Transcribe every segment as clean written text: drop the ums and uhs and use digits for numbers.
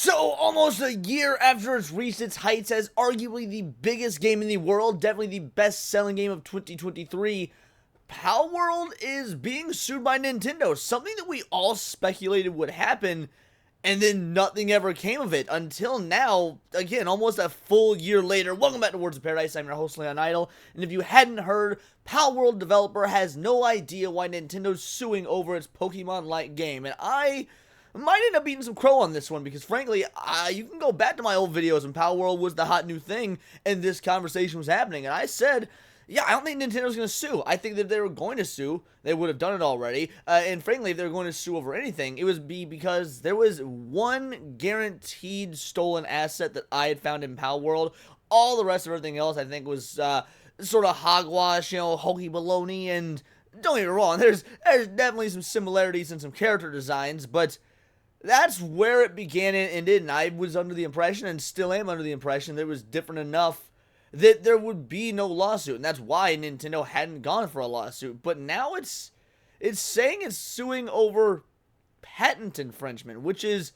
So, almost a year after it's reached its heights as arguably the biggest game in the world, definitely the best-selling game of 2023, Palworld is being sued by Nintendo. Something that we all speculated would happen, and then nothing ever came of it until now. Again, almost a full year later. Welcome back to Words of Paradise. I'm your host, Leon Idle, and if you hadn't heard, Palworld developer has no idea why Nintendo's suing over its Pokemon-like game, and I might end up eating some crow on this one because, frankly, you can go back to my old videos when Palworld was the hot new thing and this conversation was happening, and I said, yeah, I don't think Nintendo's going to sue. I think that if they were going to sue, they would have done it already. And frankly, if they were going to sue over anything, it would be because there was one guaranteed stolen asset that I had found in Palworld. All the rest of everything else, I think, was sort of hogwash, hokey baloney. And don't get me wrong, there's definitely some similarities and some character designs, but that's where it began and ended. And I was under the impression, and still am under the impression, that it was different enough that there would be no lawsuit, and that's why Nintendo hadn't gone for a lawsuit. But now it's saying it's suing over patent infringement, which is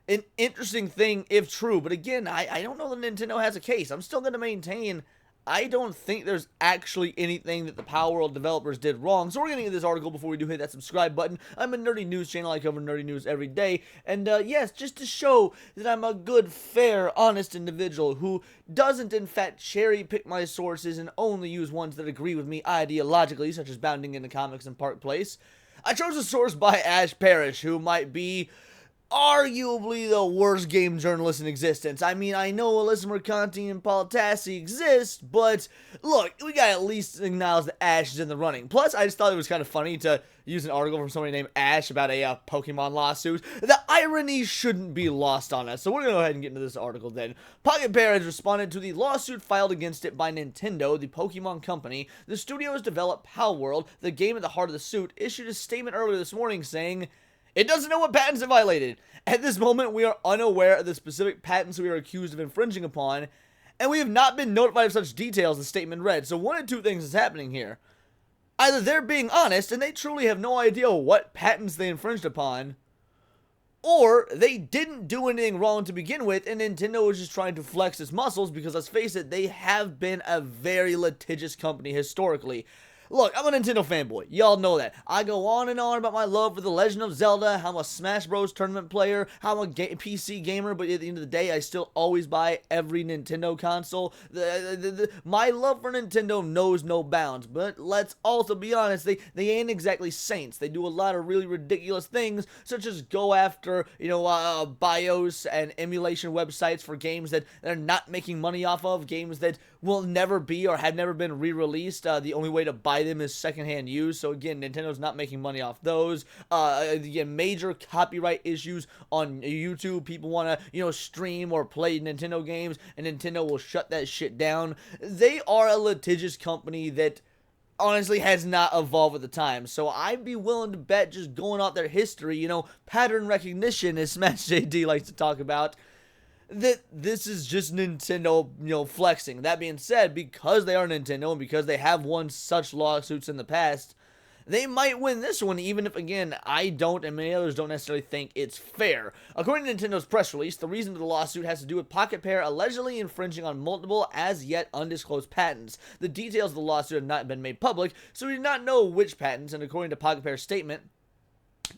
an interesting thing if true. But again, I don't know that Nintendo has a case. I'm still going to maintain I don't think there's actually anything that the Palworld developers did wrong. So we're going to get this article before we do hit that subscribe button. I'm a nerdy news channel. I cover nerdy news every day. And yes, just to show that I'm a good, fair, honest individual who doesn't in fact cherry pick my sources and only use ones that agree with me ideologically, such as Bounding into Comics and Park Place, I chose a source by Ash Parrish, who might be arguably the worst game journalist in existence. I mean, I know Alyssa Mercanti and Paul Tassi exist, but look, we gotta at least acknowledge that Ash is in the running. Plus, I just thought it was kind of funny to use an article from somebody named Ash about a Pokemon lawsuit. The irony shouldn't be lost on us, so we're gonna go ahead and get into this article then. Pocket Bear has responded to the lawsuit filed against it by Nintendo, the Pokemon company. The studio has developed Palworld, the game at the heart of the suit, issued a statement earlier this morning saying it doesn't know what patents it violated. At this moment, we are unaware of the specific patents we are accused of infringing upon, and we have not been notified of such details, the statement read. So one of two things is happening here. Either they're being honest, and they truly have no idea what patents they infringed upon, or they didn't do anything wrong to begin with, and Nintendo was just trying to flex its muscles, because let's face it, they have been a very litigious company historically. Look, I'm a Nintendo fanboy. Y'all know that. I go on and on about my love for The Legend of Zelda, how I'm a Smash Bros. Tournament player, how I'm a PC gamer, but at the end of the day, I still always buy every Nintendo console. My love for Nintendo knows no bounds, but let's also be honest, they ain't exactly saints. They do a lot of really ridiculous things, such as go after, BIOS and emulation websites for games that they're not making money off of, games that will never be or have never been re-released. The only way to buy them is secondhand use. So again, Nintendo's not making money off those. Again, major copyright issues on YouTube. People want to, stream or play Nintendo games, and Nintendo will shut that shit down. They are a litigious company that honestly has not evolved with the time. So I'd be willing to bet, just going off their history, pattern recognition, as Smash JD likes to talk about, that this is just Nintendo, flexing. That being said, because they are Nintendo and because they have won such lawsuits in the past, they might win this one, even if, again, I don't and many others don't necessarily think it's fair. According to Nintendo's press release, the reason for the lawsuit has to do with Pocket Pair allegedly infringing on multiple as yet undisclosed patents. The details of the lawsuit have not been made public, so we do not know which patents, and according to Pocket Pair's statement,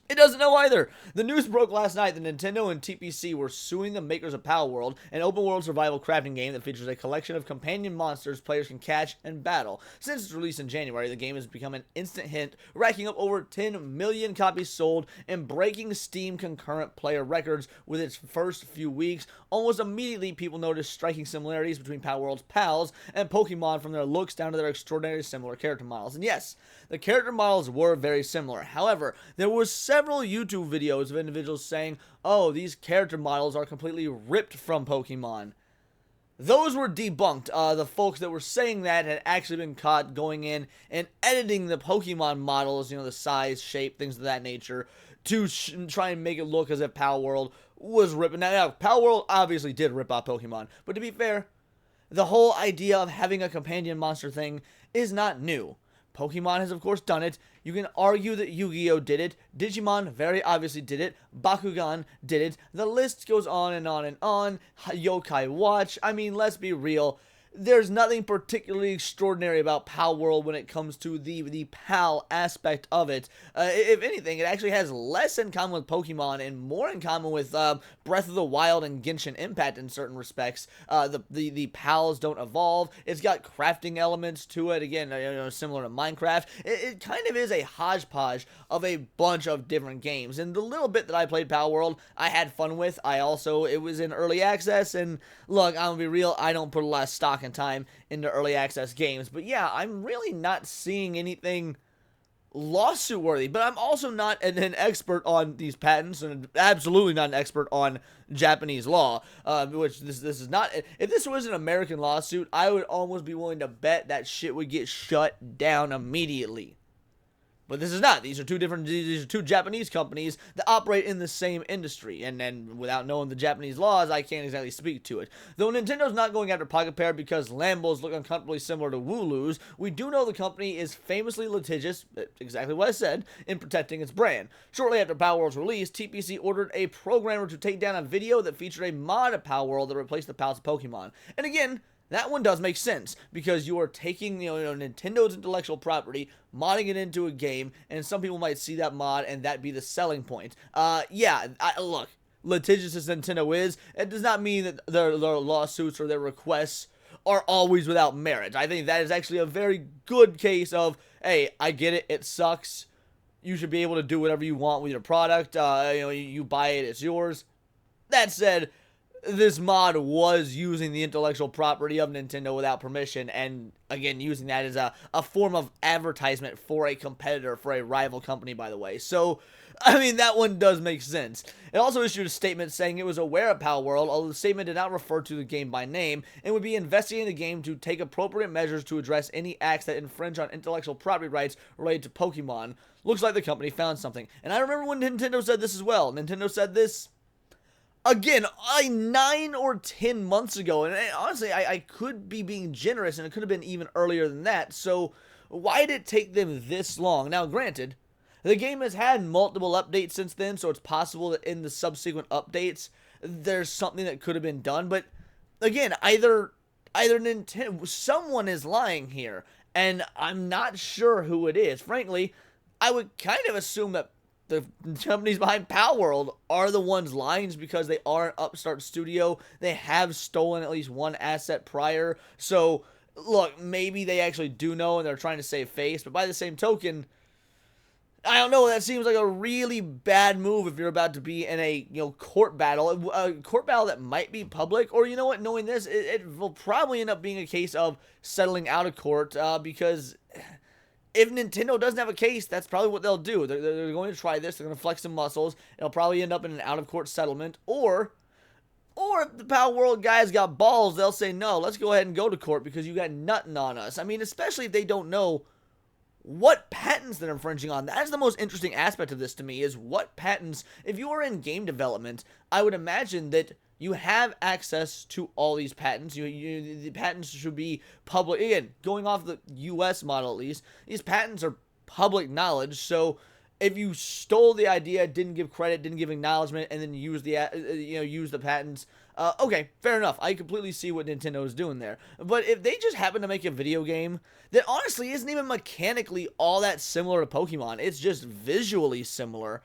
it doesn't know either. The news broke last night that Nintendo and TPC were suing the makers of Palworld, an open-world survival crafting game that features a collection of companion monsters players can catch and battle. Since its release in January, the game has become an instant hit, racking up over 10 million copies sold and breaking Steam concurrent player records with its first few weeks. Almost immediately, people noticed striking similarities between Palworld's pals and Pokemon, from their looks down to their extraordinarily similar character models. And yes, the character models were very similar. However, there was several YouTube videos of individuals saying, oh, these character models are completely ripped from Pokemon. Those were debunked. The folks that were saying that had actually been caught going in and editing the Pokemon models, the size, shape, things of that nature, to try and make it look as if Palworld was ripping. Now, Palworld obviously did rip off Pokemon, but to be fair, the whole idea of having a companion monster thing is not new. Pokemon has, of course, done it. You can argue that Yu-Gi-Oh! Did it. Digimon very obviously did it. Bakugan did it. The list goes on and on and on. Yokai Watch. I mean, let's be real. There's nothing particularly extraordinary about Palworld when it comes to the PAL aspect of it. If anything, it actually has less in common with Pokemon and more in common with Breath of the Wild and Genshin Impact in certain respects. The PALs don't evolve. It's got crafting elements to it, again, similar to Minecraft. It kind of is a hodgepodge of a bunch of different games. And the little bit that I played Palworld, I had fun with. It was in early access, and look, I'm gonna be real, I don't put a lot of stock in time into early access games, but yeah, I'm really not seeing anything lawsuit worthy. But I'm also not an expert on these patents, and absolutely not an expert on Japanese law, which this is not. If this was an American lawsuit, I would almost be willing to bet that shit would get shut down immediately. But this is not. These are two Japanese companies that operate in the same industry. And then, without knowing the Japanese laws, I can't exactly speak to it. Though Nintendo's not going after Pocket Pair because Lambos look uncomfortably similar to Wooloo's, we do know the company is famously litigious, exactly what I said, in protecting its brand. Shortly after Palworld's release, TPC ordered a programmer to take down a video that featured a mod of Palworld that replaced the Pals of Pokemon. And again, that one does make sense, because you are taking, Nintendo's intellectual property, modding it into a game, and some people might see that mod and that be the selling point. Look, litigious as Nintendo is, it does not mean that their lawsuits or their requests are always without merit. I think that is actually a very good case of, hey, I get it, it sucks, you should be able to do whatever you want with your product, you buy it, it's yours. That said, this mod was using the intellectual property of Nintendo without permission, and again, using that as a form of advertisement for a competitor, for a rival company, by the way. So, I mean, that one does make sense. It also issued a statement saying it was aware of Palworld, although the statement did not refer to the game by name, and would be investigating the game to take appropriate measures to address any acts that infringe on intellectual property rights related to Pokemon. Looks like the company found something. And I remember when Nintendo said this as well. Nintendo said this, again, 9 or 10 months ago, and honestly, I could be being generous, and it could have been even earlier than that, so why did it take them this long? Now, granted, the game has had multiple updates since then, so it's possible that in the subsequent updates, there's something that could have been done, but again, either Nintendo, someone is lying here, and I'm not sure who it is. Frankly, I would kind of assume that the companies behind Palworld are the ones lying, because they are an upstart studio. They have stolen at least one asset prior. So, look, maybe they actually do know and they're trying to save face. But by the same token, I don't know, that seems like a really bad move if you're about to be in a, court battle. A court battle that might be public. Or, you know what, knowing this, it will probably end up being a case of settling out of court, because if Nintendo doesn't have a case, that's probably what they'll do. They're going to try this. They're going to flex some muscles. It'll probably end up in an out-of-court settlement. Or if the Palworld guys got balls, they'll say, no, let's go ahead and go to court because you got nothing on us. I mean, especially if they don't know what patents they're infringing on. That's the most interesting aspect of this to me, is what patents. If you are in game development, I would imagine that you have access to all these patents. The patents should be public. Again, going off the U.S. model at least, these patents are public knowledge. So if you stole the idea, didn't give credit, didn't give acknowledgement, and then use the patents, okay, fair enough. I completely see what Nintendo is doing there. But if they just happen to make a video game that honestly isn't even mechanically all that similar to Pokemon, it's just visually similar,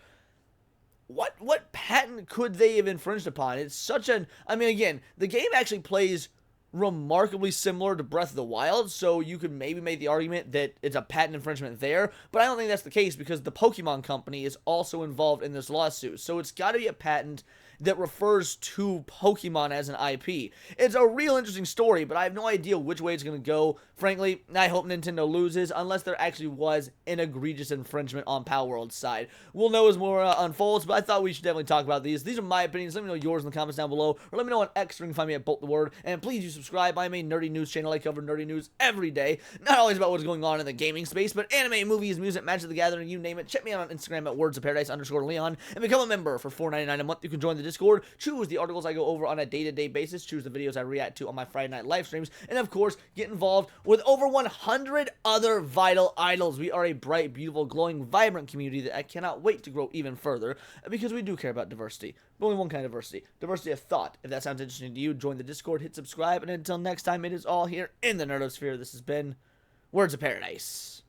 what patent could they have infringed upon? It's such an, I mean, again, the game actually plays remarkably similar to Breath of the Wild, so you could maybe make the argument that it's a patent infringement there, but I don't think that's the case, because the Pokemon company is also involved in this lawsuit, so it's got to be a patent that refers to Pokemon as an IP. It's a real interesting story, but I have no idea which way it's going to go. Frankly, I hope Nintendo loses, unless there actually was an egregious infringement on Palworld's side. We'll know as more unfolds, but I thought we should definitely talk about these. These are my opinions. Let me know yours in the comments down below, or let me know on X, where you can find me at Bolt the Word. And please do subscribe. I'm a nerdy news channel. I cover nerdy news every day. Not always about what's going on in the gaming space, but anime, movies, music, Magic the Gathering, you name it. Check me out on Instagram at wordsofparadise_Leon, and become a member for $4.99 a month. You can join the Discord Discord, choose the articles I go over on a day-to-day basis, choose the videos I react to on my Friday night live streams, and of course, get involved with over 100 other vital idols. We are a bright, beautiful, glowing, vibrant community that I cannot wait to grow even further, because we do care about diversity. But only one kind of diversity of thought. If that sounds interesting to you, join the Discord, hit subscribe, and until next time, it is all here in the Nerdosphere. This has been Words of Paradise.